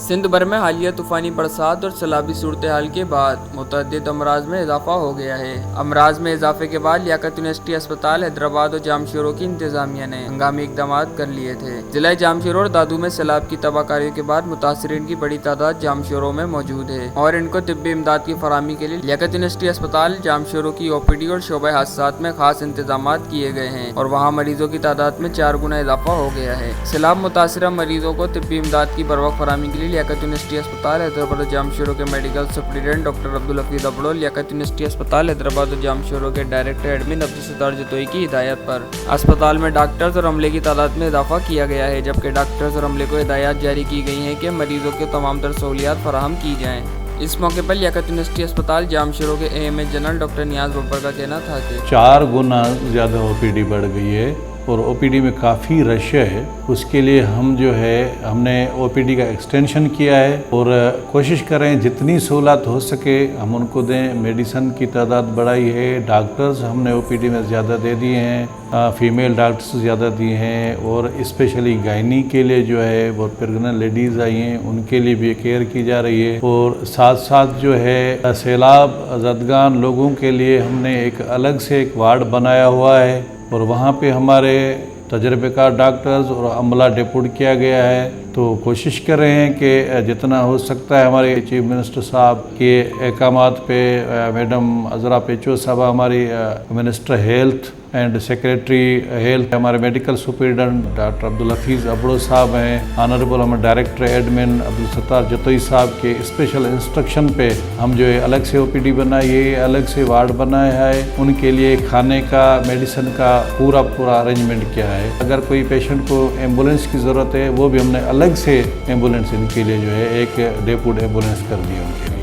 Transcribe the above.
سندھ بھر میں حالیہ طوفانی برسات اور سیلابی صورتحال کے بعد متعدد امراض میں اضافہ ہو گیا ہے۔ امراض میں اضافے کے بعد لیاقت یونیورسٹی اسپتال حیدرآباد اور جامشورو کی انتظامیہ نے ہنگامی اقدامات کر لیے تھے۔ ضلع جامشورو اور دادو میں سیلاب کی تباہ کاریوں کے بعد متاثرین کی بڑی تعداد جامشورو میں موجود ہے اور ان کو طبی امداد کی فراہمی کے لیے لیاقت یونیورسٹی اسپتال جامشورو کی OPD اور شعبہ حادثات میں خاص انتظامات کیے گئے ہیں اور وہاں مریضوں کی تعداد میں 4 گنا اضافہ ہو گیا ہے۔ سیلاب متاثرہ مریضوں کو طبی امداد کی بروقت فراہمی کے لیے لیاقت یونیورسٹی اسپتال حیدرآباد اور جامشورو کے medical superintendent doctor Abdul Hafeez Abro, Liaquat university اسپتال حیدرآباد اور جامشورو کے ڈائریکٹر ایڈمن عبدالستار جتوئی کی ہدایت پر اسپتال میں ڈاکٹرز اور عملے کی تعداد میں اضافہ کیا گیا ہے، جبکہ ڈاکٹرز اور عملے کو ہدایات جاری کی گئی ہیں کہ مریضوں کو تمام تر سہولیات فراہم کی جائیں۔ اس موقع پر لیاقت یونیورسٹی اسپتال جامشورو کے AMH جنرل ڈاکٹر نیاز ببر کا کہنا تھا کہ 4 گنا زیادہ OPD بڑھ گئی ہے اور OPD میں کافی رش ہے۔ اس کے لیے ہم نے OPD کا ایکسٹینشن کیا ہے اور کوشش کریں جتنی سہولت ہو سکے ہم ان کو دیں۔ میڈیسن کی تعداد بڑھائی ہے، ڈاکٹرز ہم نے OPD میں زیادہ دے دیے ہیں، فیمیل ڈاکٹرز زیادہ دیے ہیں اور اسپیشلی گائنی کے لیے وہ پریگننٹ لیڈیز آئی ہیں ان کے لیے بھی کیئر کی جا رہی ہے اور ساتھ ساتھ سیلاب زدگان لوگوں کے لیے ہم نے ایک الگ سے ایک وارڈ بنایا ہوا ہے اور وہاں پہ ہمارے تجربے کار ڈاکٹرز اور عملہ ڈپوٹ کیا گیا ہے۔ تو کوشش کر رہے ہیں کہ جتنا ہو سکتا ہے ہمارے چیف منسٹر صاحب کے احکامات پہ میڈم عذرا پیچو صاحبہ ہماری minister health and secretary health, ہمارے medical superintendent doctor Abdul Hafeez Abro صاحب ہیں، آنریبل ہمارے ڈائریکٹر ایڈمن عبدالستار جتوئی صاحب کے اسپیشل انسٹرکشن پہ ہم الگ سے OPD بنائی ہے، الگ سے وارڈ بنایا ہے، ان کے لیے کھانے کا میڈیسن کا پورا ارینجمنٹ کیا ہے۔ اگر کوئی پیشنٹ کو ایمبولینس کی ضرورت ہے وہ بھی ہم نے الگ سے ایمبولینس ان کے لیے ایک ڈیپوٹ ایمبولینس کر دی ان کے لیے۔